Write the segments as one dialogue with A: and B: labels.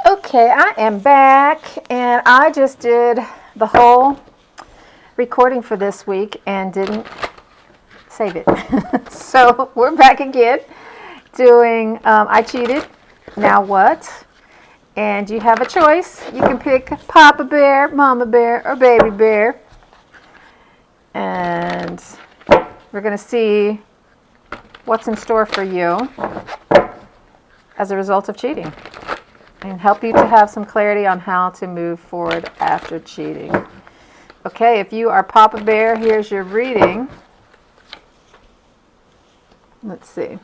A: Okay, I am back, and I just did the whole recording for this week and didn't save it. So we're back again doing I Cheated, Now What? And you have a choice. You can pick Papa Bear, Mama Bear, or Baby Bear. And we're going to see what's in store for you as a result of cheating, and help you to have some clarity on how to move forward after cheating. Okay, if you are Papa Bear, here's your reading. Let's see.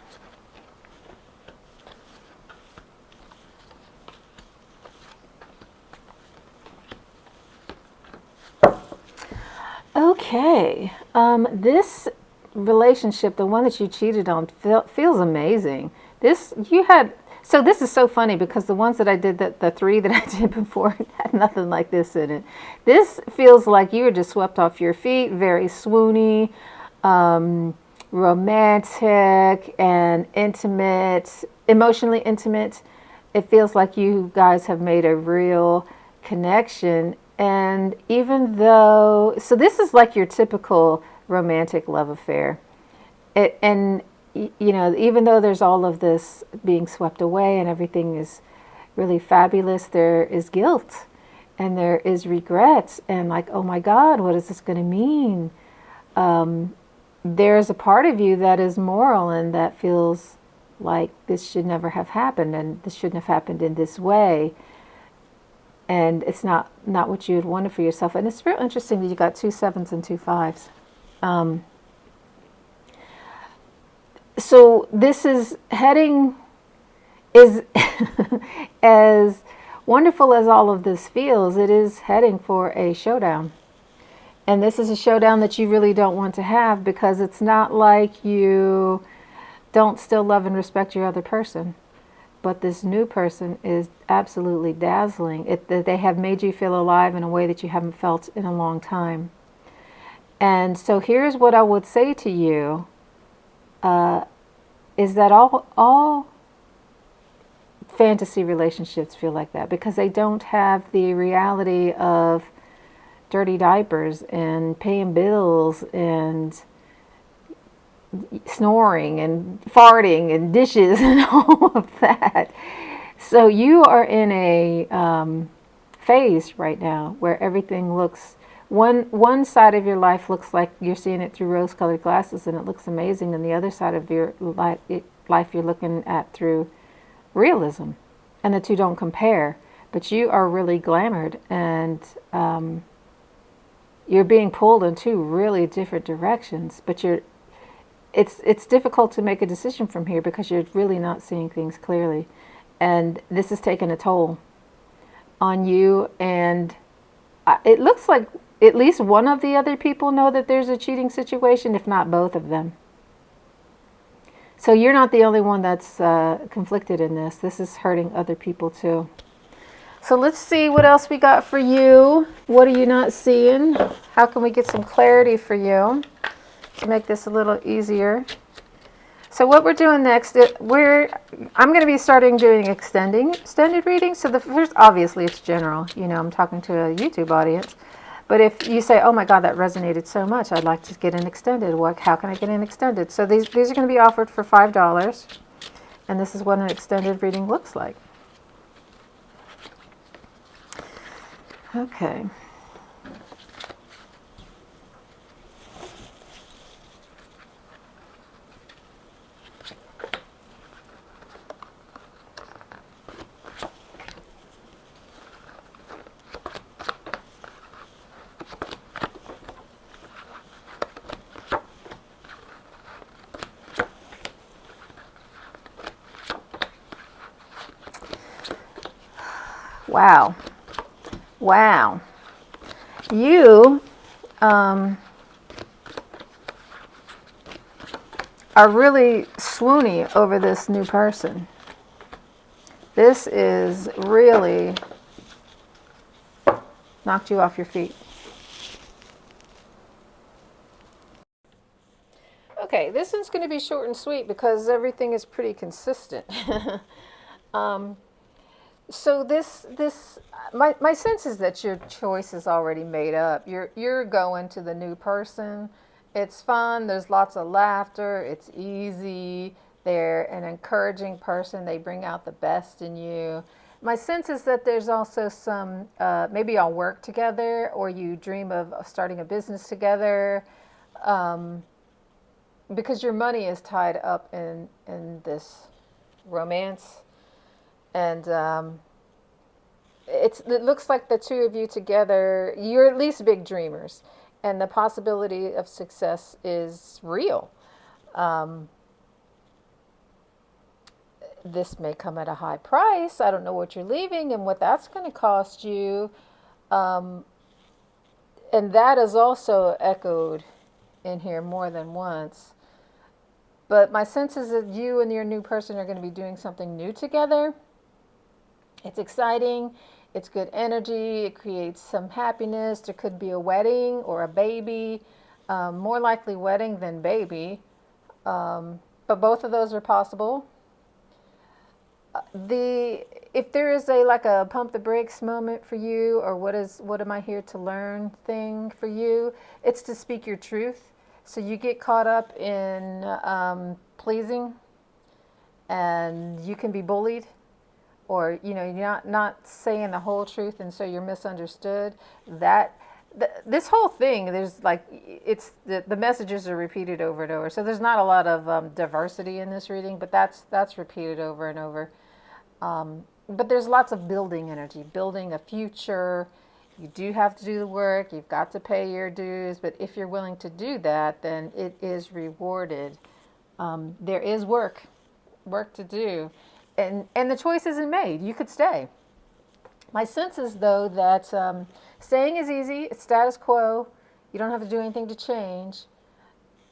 A: Okay, this relationship, the one that you cheated on, feels amazing. This is so funny because the ones that I did, the three that I did before, had nothing like this in it. This feels like you were just swept off your feet, very swoony, romantic and intimate, emotionally intimate. It feels like you guys have made a real connection. And even though, so this is like your typical romantic love affair. Even though there's all of this being swept away and everything is really fabulous, there is guilt and there is regret and like, oh my God, what is this going to mean? There's a part of you that is moral and that feels like this should never have happened and this shouldn't have happened in this way. And it's not what you had wanted for yourself. And it's real interesting that you got 2 7s and 2 5s. So this is as wonderful as all of this feels, it is heading for a showdown. And this is a showdown that you really don't want to have, because it's not like you don't still love and respect your other person. But this new person is absolutely dazzling. They have made you feel alive in a way that you haven't felt in a long time. And so here's what I would say to you, is that all fantasy relationships feel like that, because they don't have the reality of dirty diapers and paying bills and snoring and farting and dishes and all of that. So you are in a phase right now where everything looks, one side of your life looks like you're seeing it through rose-colored glasses and it looks amazing, and the other side of your life you're looking at through realism, and the two don't compare. But you are really glamored, and you're being pulled in two really different directions, but it's difficult to make a decision from here because you're really not seeing things clearly. And this has taken a toll on you. And it looks like at least one of the other people know that there's a cheating situation, if not both of them. So you're not the only one that's conflicted in this. This is hurting other people too. So let's see what else we got for you. What are you not seeing? How can we get some clarity for you to make this a little easier? So what we're doing next, I'm going to be starting doing extended readings. So the first, obviously it's general, I'm talking to a YouTube audience. But if you say, oh my God, that resonated so much, I'd like to get an extended. How can I get an extended? So these are going to be offered for $5. And this is what an extended reading looks like. Okay. Wow. Wow. You are really swoony over this new person. This is really knocked you off your feet. Okay, this one's going to be short and sweet because everything is pretty consistent. So my sense is that your choice is already made up. You're going to the new person. It's fun. There's lots of laughter. It's easy. They're an encouraging person. They bring out the best in you. My sense is that there's also some maybe y'all work together or you dream of starting a business together, um, because your money is tied up in this romance, and it looks like the two of you together, you're at least big dreamers, and the possibility of success is real. Um, this may come at a high price. I don't know what you're leaving and what that's going to cost you. Um, and that is also echoed in here more than once. But my sense is that you and your new person are going to be doing something new together. It's exciting. It's good energy. It creates some happiness. There could be a wedding or a baby. More likely wedding than baby. But both of those are possible. The If there is a like a pump the brakes moment for you, or what am I here to learn thing for you, it's to speak your truth. So you get caught up in pleasing, and you can be bullied, or you're not saying the whole truth, and so you're misunderstood. That this whole thing, there's like it's the messages are repeated over and over. So there's not a lot of diversity in this reading, but that's repeated over and over. But there's lots of building energy, building a future. You do have to do the work. You've got to pay your dues. But if you're willing to do that, then it is rewarded. There is work to do. And the choice isn't made. You could stay. My sense is, though, that staying is easy. It's status quo. You don't have to do anything to change.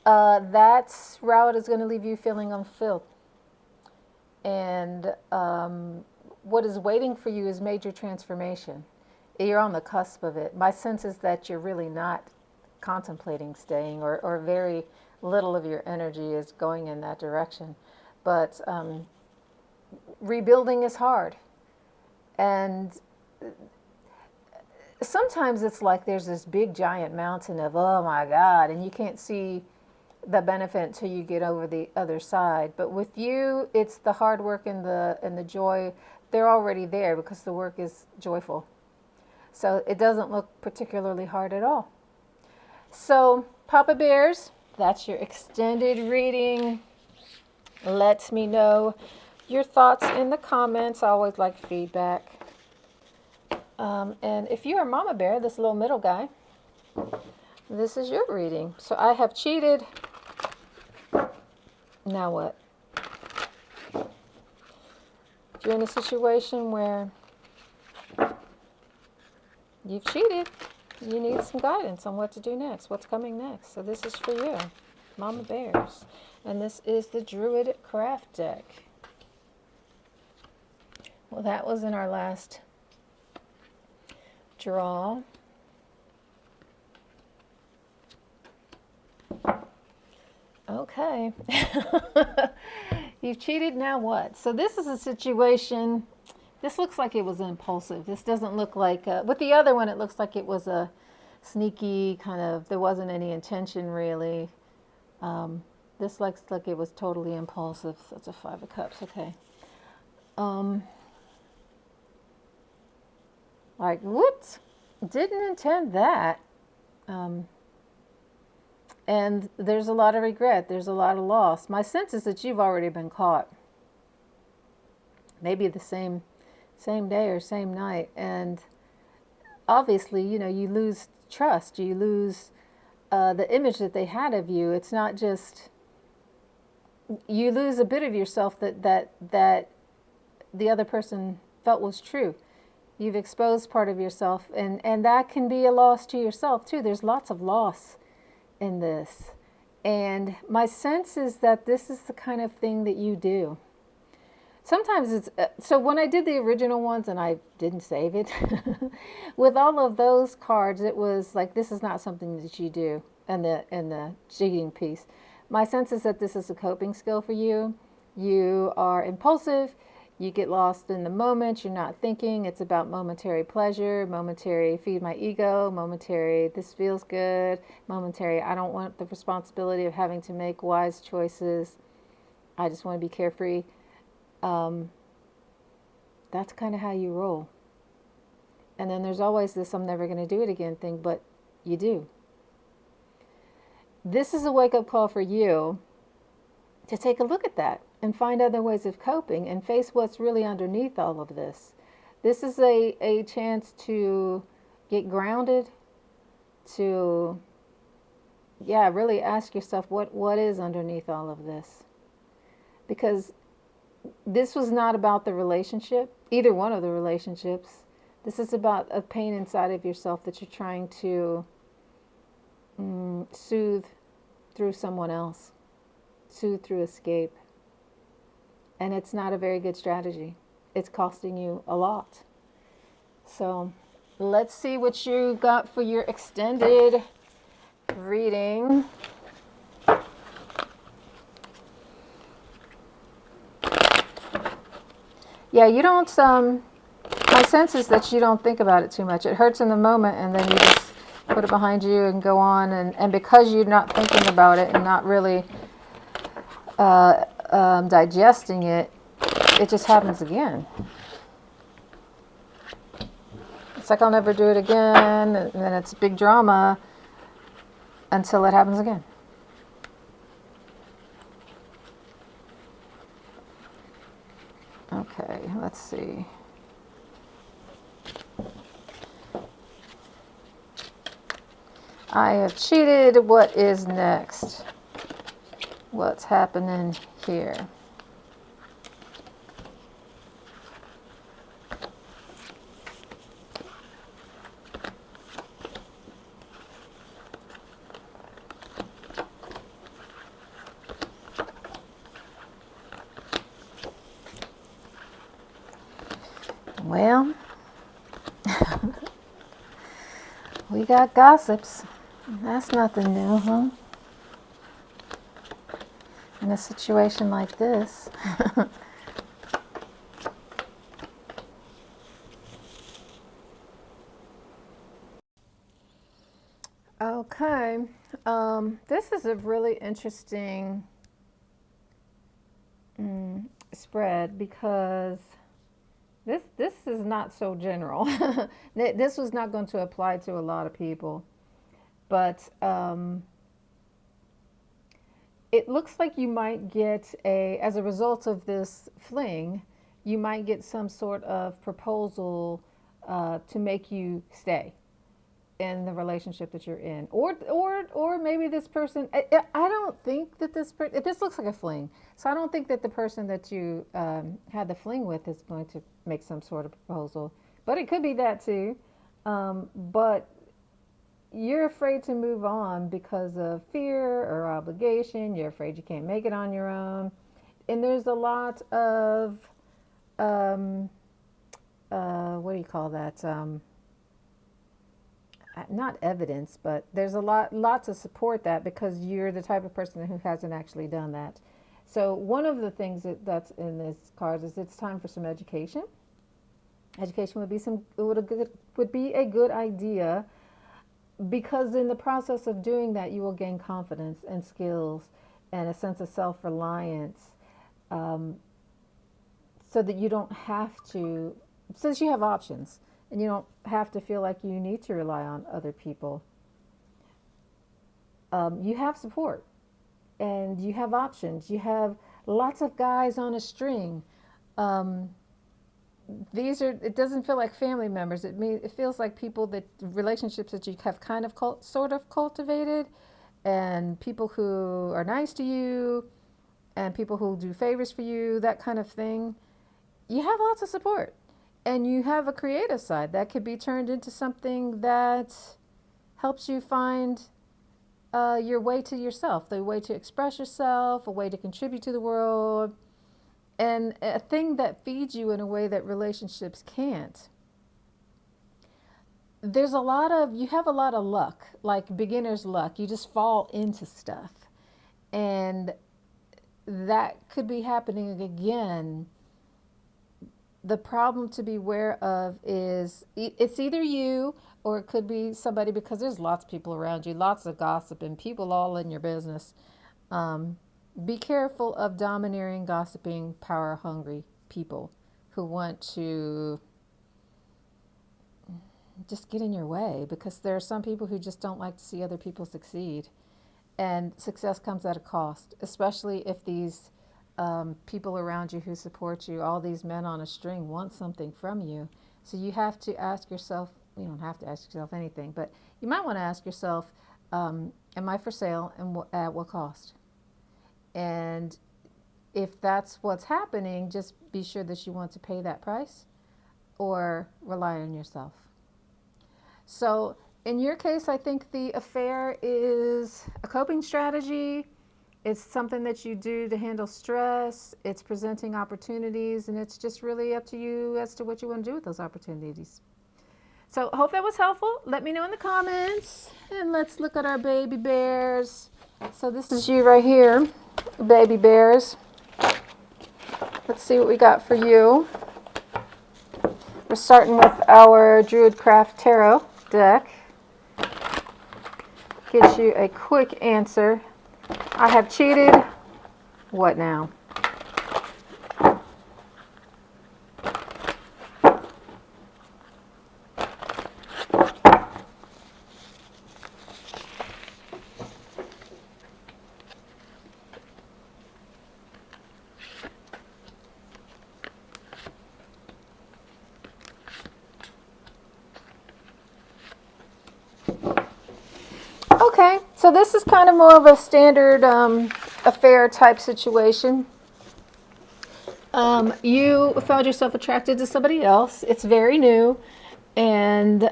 A: That route is going to leave you feeling unfulfilled. And what is waiting for you is major transformation. You're on the cusp of it. My sense is that you're really not contemplating staying, or very little of your energy is going in that direction. But rebuilding is hard. And sometimes it's like there's this big giant mountain of, oh my God, and you can't see the benefit until you get over the other side. But with you, it's the hard work and the joy. They're already there because the work is joyful. So it doesn't look particularly hard at all. So, Papa Bears, that's your extended reading. Let me know your thoughts in the comments. I always like feedback. And if you are Mama Bear, this little middle guy, this is your reading. So I have cheated. Now what? If you're in a situation where you've cheated, you need some guidance on what to do next, what's coming next. So this is for you, Mama Bears. And this is the Druid Craft deck. Well, that was in our last draw. Okay. You've cheated, now what? So this is a situation, this looks like it was impulsive. This doesn't look like, with the other one, it looks like it was a sneaky kind of, there wasn't any intention really. This looks like it was totally impulsive. That's a 5 of Cups, okay. Like, whoops, didn't intend that. And there's a lot of regret. There's a lot of loss. My sense is that you've already been caught. Maybe the same day or same night. And obviously, you lose trust. You lose the image that they had of you. It's not just, you lose a bit of yourself that the other person felt was true. You've exposed part of yourself, and that can be a loss to yourself too. There's lots of loss in this. And my sense is that this is the kind of thing that you do. Sometimes it's, so when I did the original ones and I didn't save it, with all of those cards, it was like, this is not something that you do, and the cheating piece. My sense is that this is a coping skill for you. You are impulsive. You get lost in the moment. You're not thinking. It's about momentary pleasure, momentary feed my ego, momentary this feels good, momentary I don't want the responsibility of having to make wise choices. I just want to be carefree. Um, that's kind of how you roll. And then there's always this I'm never going to do it again thing, but you do. This is a wake up call for you to take a look at that and find other ways of coping and face what's really underneath all of this. This is a chance to get grounded, to, yeah, really ask yourself what is underneath all of this. Because this was not about the relationship, either one of the relationships. This is about a pain inside of yourself that you're trying to soothe through someone else, soothe through escape. And it's not a very good strategy. It's costing you a lot. So let's see what you got for your extended reading. Yeah, you don't, my sense is that you don't think about it too much. It hurts in the moment, and then you just put it behind you and go on. And because you're not thinking about it and not really digesting it, it just happens again. It's like I'll never do it again, and then it's big drama until it happens again. Okay, let's see. I have cheated. What is next? What's happening here? Well, we got gossips. That's nothing new, huh? In a situation like this. Okay. This is a really interesting spread because this is not so general. This was not going to apply to a lot of people, but it looks like you might get as a result of this fling, you might get some sort of proposal to make you stay in the relationship that you're in, or maybe this person. I don't think that this looks like a fling, so I don't think that the person that you had the fling with is going to make some sort of proposal, but it could be that too. But you're afraid to move on because of fear or obligation. You're afraid you can't make it on your own, and there's a lot of what do you call that? Not evidence, but there's a lot to support that because you're the type of person who hasn't actually done that. So one of the things that's in this card is it's time for some education. Education would be a good idea, because in the process of doing that, you will gain confidence and skills and a sense of self-reliance, so that you don't have to, since you have options, and you don't have to feel like you need to rely on other people. You have support, and you have options. You have lots of guys on a string. It doesn't feel like family members. It feels like people, that relationships that you have kind of sort of cultivated, and people who are nice to you, and people who do favors for you, that kind of thing. You have lots of support, and you have a creative side that could be turned into something that helps you find your way to yourself, the way to express yourself, a way to contribute to the world, and a thing that feeds you in a way that relationships can't. You have a lot of luck, like beginner's luck. You just fall into stuff. And that could be happening again The problem to be aware of is it's either you or it could be somebody, because there's lots of people around you, lots of gossip and people all in your business. Um, be careful of domineering, gossiping, power hungry people who want to just get in your way, because there are some people who just don't like to see other people succeed. And success comes at a cost, especially if these people around you who support you, all these men on a string, want something from you. So you have to ask yourself, you don't have to ask yourself anything, but you might want to ask yourself, am I for sale, and at what cost? And if that's what's happening, just be sure that you want to pay that price or rely on yourself. So in your case, I think the affair is a coping strategy. It's something that you do to handle stress. It's presenting opportunities, and it's just really up to you as to what you want to do with those opportunities. So hope that was helpful. Let me know in the comments, and let's look at our baby bears. So this is you right here, baby bears. Let's see what we got for you. We're starting with our Druidcraft Tarot deck. Gives you a quick answer. I have cheated. What now? Okay, so this is kind of more of a standard affair type situation. You found yourself attracted to somebody else. It's very new, and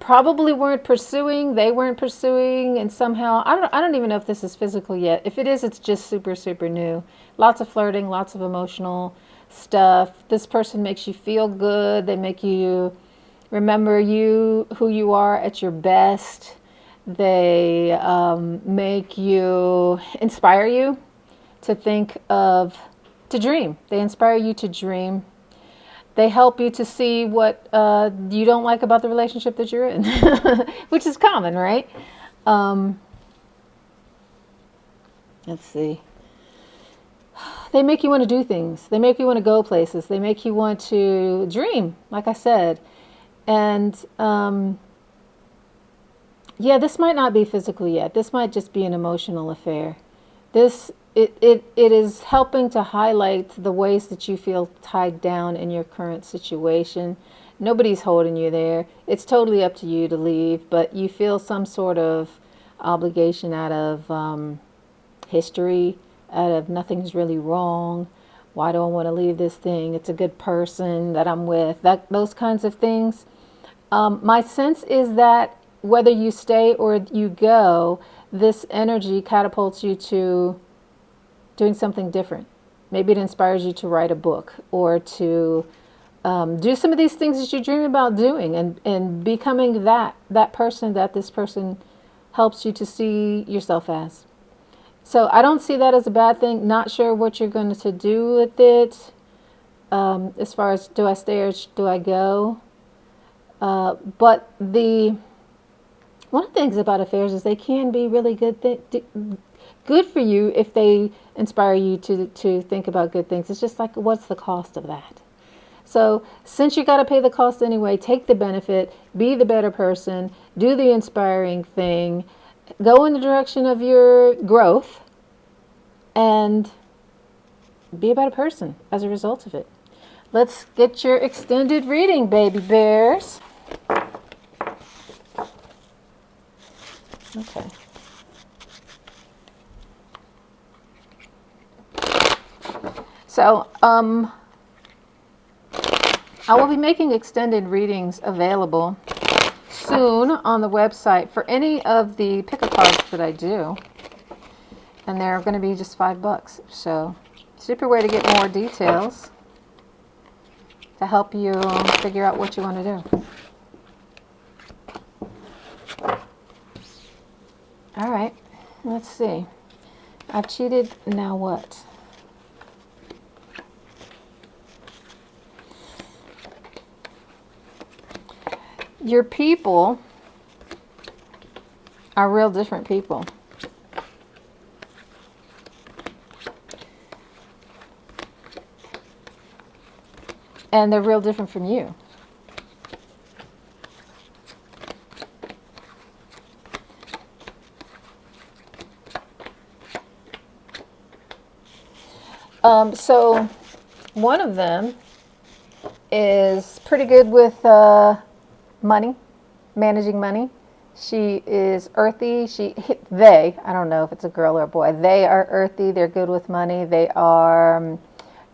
A: probably weren't pursuing. They weren't pursuing, and somehow I don't even know if this is physical yet. If it is, it's just super super new. Lots of flirting, lots of emotional stuff. This person makes you feel good. They make you remember who you are at your best. They make you, inspire you to think of, to dream. They inspire you to dream. They help you to see what you don't like about the relationship that you're in, which is common, right? Let's see. They make you want to do things. They make you want to go places. They make you want to dream, like I said. And yeah, this might not be physical yet. This might just be an emotional affair. It is helping to highlight the ways that you feel tied down in your current situation. Nobody's holding you there. It's totally up to you to leave, but you feel some sort of obligation out of history, out of nothing's really wrong. Why do I want to leave this thing? It's a good person that I'm with. Those kinds of things. My sense is that whether you stay or you go, this energy catapults you to doing something different. Maybe it inspires you to write a book, or to do some of these things that you dream about doing, and becoming that person that this person helps you to see yourself as. So I don't see that as a bad thing. Not sure what you're going to do with it. As far as, do I stay or do I go? But one of the things about affairs is they can be really good for you if they inspire you to think about good things. It's just like, what's the cost of that? So since you got to pay the cost anyway, take the benefit, be the better person, do the inspiring thing, go in the direction of your growth, and be a better person as a result of it. Let's get your extended reading, baby bears. Okay. So, I will be making extended readings available soon on the website for any of the pick-a cards that I do. And they're going to be just $5. So, super way to get more details to help you figure out what you want to do. All right, let's see. I've cheated, now what? Your people are real different people. And they're real different from you. So one of them is pretty good with money, managing money. She is earthy. I don't know if it's a girl or a boy. They are earthy. They're good with money. They are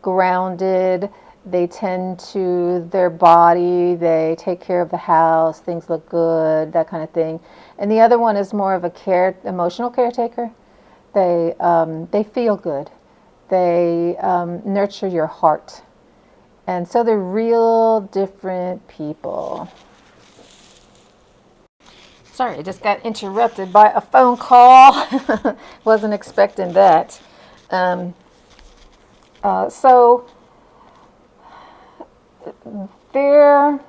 A: grounded. They tend to their body. They take care of the house. Things look good, that kind of thing. And the other one is more of a emotional caretaker. They feel good. They nurture your heart. And so they're real different people. Sorry, I just got interrupted by a phone call. Wasn't expecting that. So there's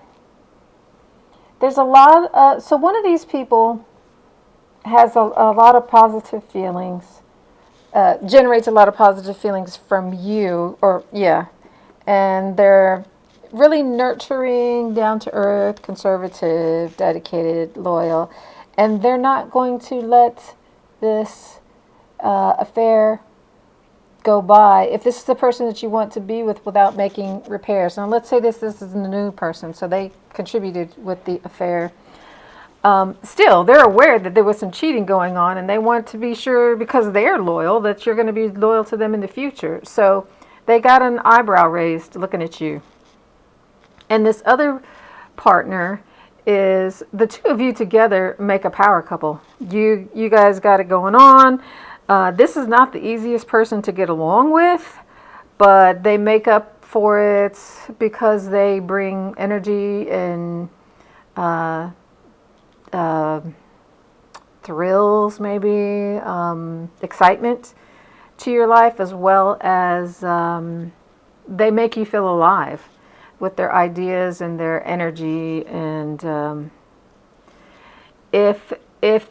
A: a lot. So one of these people has a lot of positive feelings. Generates a lot of positive feelings from you, and they're really nurturing, down to earth, conservative, dedicated, loyal, and they're not going to let this affair go by if this is the person that you want to be with without making repairs. Now let's say this is a new person, so they contributed with the affair. Still, they're aware that there was some cheating going on, and they want to be sure, because they're loyal, that you're going to be loyal to them in the future. So they got an eyebrow raised looking at you. And this other partner is, the two of you together make a power couple. You guys got it going on. This is not the easiest person to get along with, but they make up for it because they bring energy and thrills, maybe excitement to your life, as well as they make you feel alive with their ideas and their energy. And if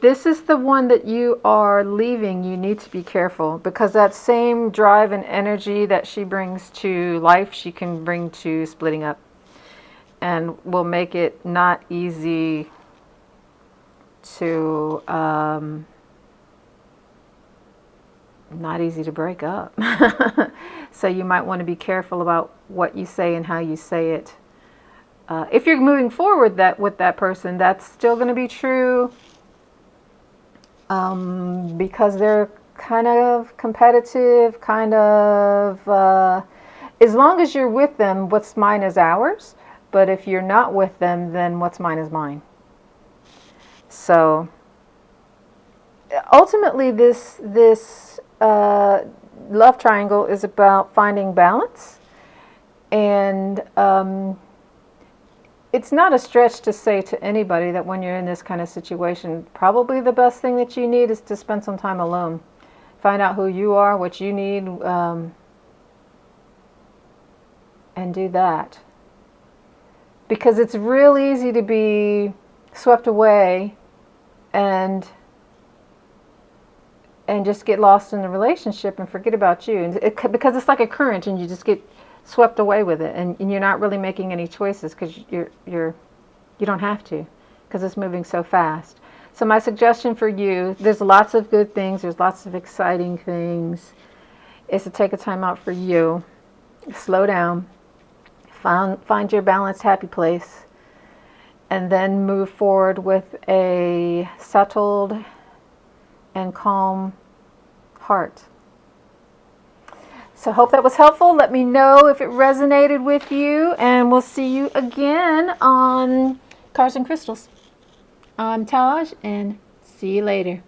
A: this is the one that you are leaving, you need to be careful, because that same drive and energy that she brings to life, she can bring to splitting up, and will make it not easy to break up. So you might want to be careful about what you say and how you say it. If you're moving forward with that person, that's still going to be true, because they're kind of competitive, as long as you're with them, what's mine is ours. But if you're not with them, then what's mine is mine. So ultimately, this love triangle is about finding balance, and it's not a stretch to say to anybody that when you're in this kind of situation, probably the best thing that you need is to spend some time alone. Find out who you are, what you need, and do that. Because it's real easy to be swept away and just get lost in the relationship and forget about you. And because it's like a current, and you just get swept away with it, and you're not really making any choices, because you don't have to, because it's moving so fast. So my suggestion for you, there's lots of good things, there's lots of exciting things, is to take a time out for you, slow down, find your balanced, happy place, and then move forward with a settled and calm heart. So hope that was helpful. Let me know if it resonated with you, and we'll see you again on Cars and Crystals. I'm Taj, and see you later.